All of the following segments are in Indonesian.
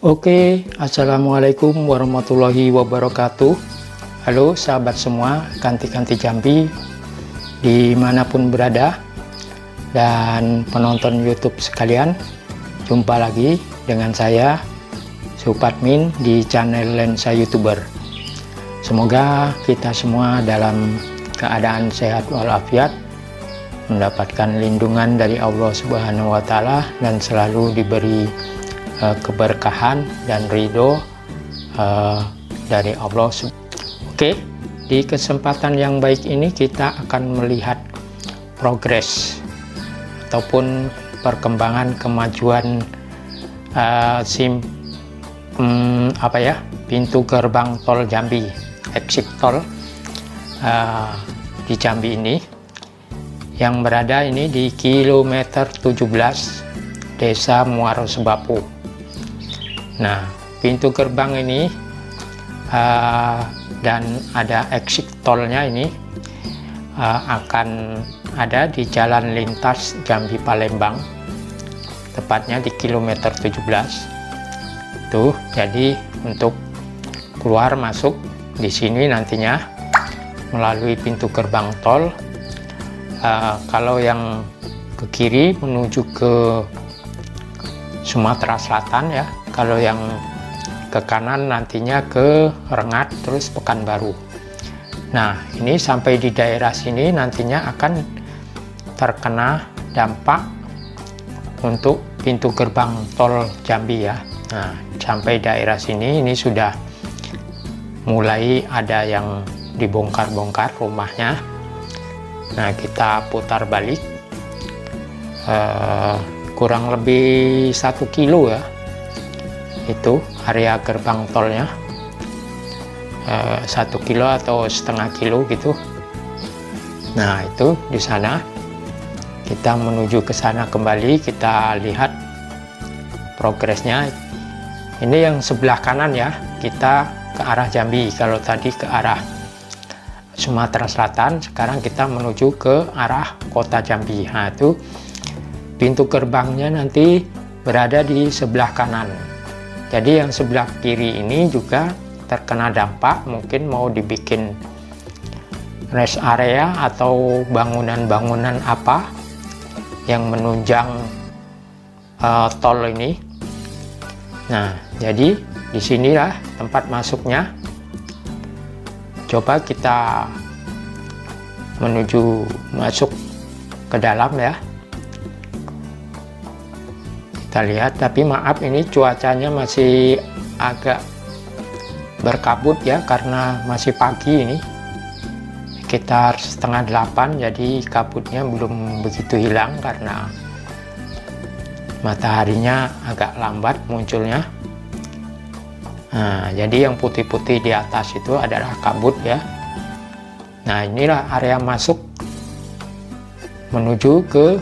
Oke, Assalamualaikum warahmatullahi wabarakatuh. Halo sahabat semua, Kanti-Kanti Jambi dimanapun berada, dan penonton YouTube sekalian. Jumpa lagi dengan saya Supatmin di channel Lensa Youtuber. Semoga kita semua dalam keadaan sehat walafiat, mendapatkan lindungan dari Allah Subhanahu wa Ta'ala, dan selalu diberi keberkahan dan ridho dari Allah. Oke, di kesempatan yang baik ini kita akan melihat progres ataupun perkembangan kemajuan pintu gerbang tol Jambi, exit tol di Jambi ini, yang berada ini di kilometer 17 Desa Muaro Sebapu. Nah, pintu gerbang ini dan ada exit tolnya ini akan ada di jalan lintas Jambi Palembang, tepatnya di kilometer 17. Tuh, jadi untuk keluar masuk di sini nantinya melalui pintu gerbang tol. Kalau yang ke kiri menuju ke Sumatera Selatan ya. Kalau yang ke kanan nantinya ke Rengat terus Pekanbaru. Nah, ini sampai di daerah sini nantinya akan terkena dampak untuk pintu gerbang tol Jambi ya. Nah, sampai daerah sini ini sudah mulai ada yang dibongkar-bongkar rumahnya. Nah, kita putar balik kurang lebih 1 kilo ya, itu area gerbang tolnya, 1 kilo atau setengah kilo gitu. Nah, itu di sana kita menuju ke sana kembali, kita lihat progresnya. Ini yang sebelah kanan ya, kita ke arah Jambi. Kalau tadi ke arah Sumatera Selatan, sekarang kita menuju ke arah kota Jambi. Nah, itu pintu gerbangnya nanti berada di sebelah kanan. Jadi yang sebelah kiri ini juga terkena dampak, mungkin mau dibikin rest area atau bangunan-bangunan apa yang menunjang tol ini. Nah, jadi disinilah tempat masuknya. Coba kita menuju masuk ke dalam ya. Kita lihat, tapi maaf ini cuacanya masih agak berkabut ya, karena masih pagi ini, sekitar 7:30, jadi kabutnya belum begitu hilang karena mataharinya agak lambat munculnya. Nah, jadi yang putih-putih di atas itu adalah kabut ya. Nah, inilah area masuk menuju ke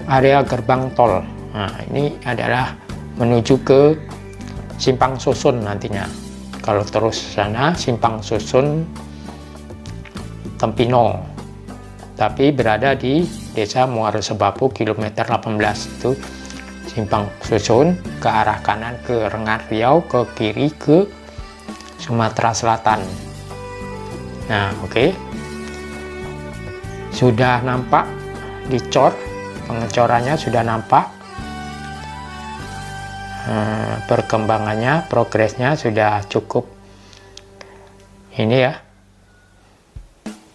area gerbang tol. Nah, ini adalah menuju ke Simpang Susun nantinya. Kalau terus sana Simpang Susun Tempino, tapi berada di Desa Muaro Sebapu kilometer 18. Itu Simpang Susun, ke arah kanan ke Rengat Riau, ke kiri ke Sumatera Selatan. Nah, oke. Sudah nampak dicor, pengecorannya sudah nampak. Perkembangannya, progresnya sudah cukup ini ya,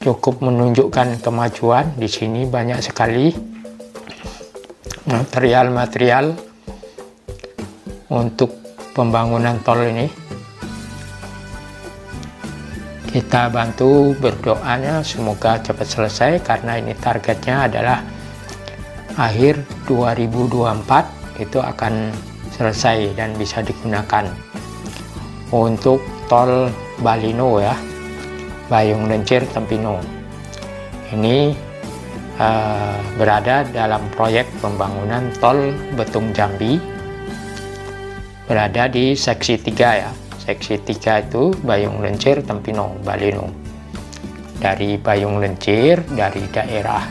cukup menunjukkan kemajuan. Di sini banyak sekali material-material untuk pembangunan tol ini. Kita bantu berdoanya semoga cepat selesai, karena ini targetnya adalah akhir 2024 itu akan selesai dan bisa digunakan untuk tol Balino ya, Bayung Lencir Tempino. Ini berada dalam proyek pembangunan tol Betung Jambi, berada di seksi 3 ya. Seksi 3 itu Bayung Lencir Tempino Balino. Dari Bayung Lencir, dari daerah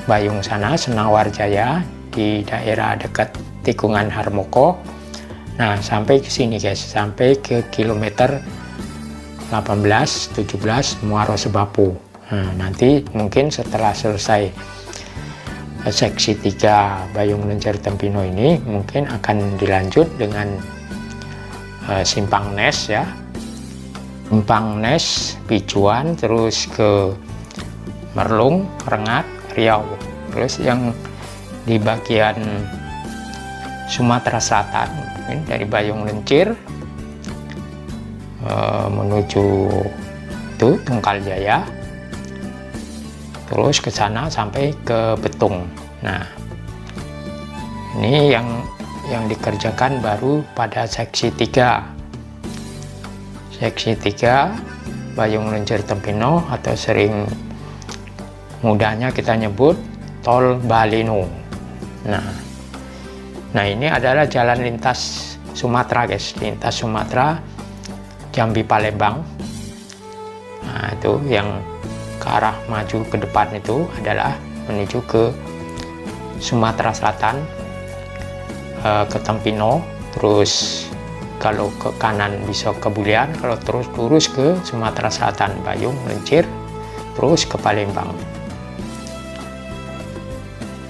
Bayung sana, Senawar Jaya, di daerah dekat tikungan Harmoko, Nah, sampai ke sini guys, sampai ke kilometer 18, 17 Muaro Sebapu. Nah, nanti mungkin setelah selesai seksi 3 Bayung Lencir Tempino ini, mungkin akan dilanjut dengan Simpang Nes ya. Simpang Nes, Picuan, terus ke Merlung, Rengat, Riau. Terus yang di bagian Sumatera Selatan, dari Bayung Lencir menuju itu Tunggal Jaya, terus ke sana sampai ke Betung. Nah, ini yang dikerjakan baru pada seksi 3. Seksi 3 Bayung Lencir Tempino, atau sering mudahnya kita nyebut Tol Baleno. Nah, ini adalah jalan lintas Sumatera guys, lintas Sumatera, Jambi Palembang. Nah, itu yang ke arah maju ke depan itu adalah menuju ke Sumatera Selatan, ke Tempino, terus kalau ke kanan bisa ke Bulian, kalau terus lurus ke Sumatera Selatan, Bayung Lencir, terus ke Palembang.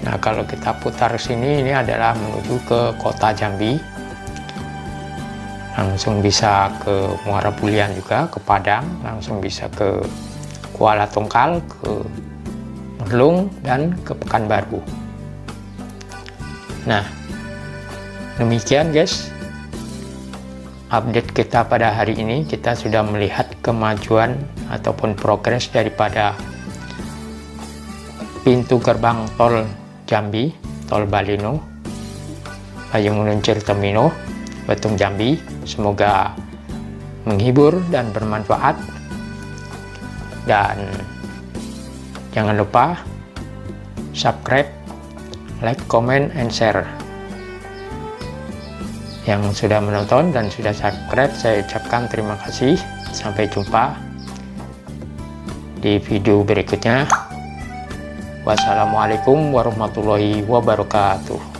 Nah, kalau kita putar sini, ini adalah menuju ke kota Jambi, langsung bisa ke Muara Bulian juga, ke Padang, langsung bisa ke Kuala Tungkal, ke Merlung, dan ke Pekanbaru. Nah, demikian guys update kita pada hari ini. Kita sudah melihat kemajuan ataupun progres daripada pintu gerbang tol Jambi, Tol Baleno, Bayung Lencir Tempino, Betung Jambi. Semoga menghibur dan bermanfaat, dan jangan lupa subscribe, like, comment, and share. Yang sudah menonton dan sudah subscribe, saya ucapkan terima kasih. Sampai jumpa di video berikutnya. Wassalamualaikum warahmatullahi wabarakatuh.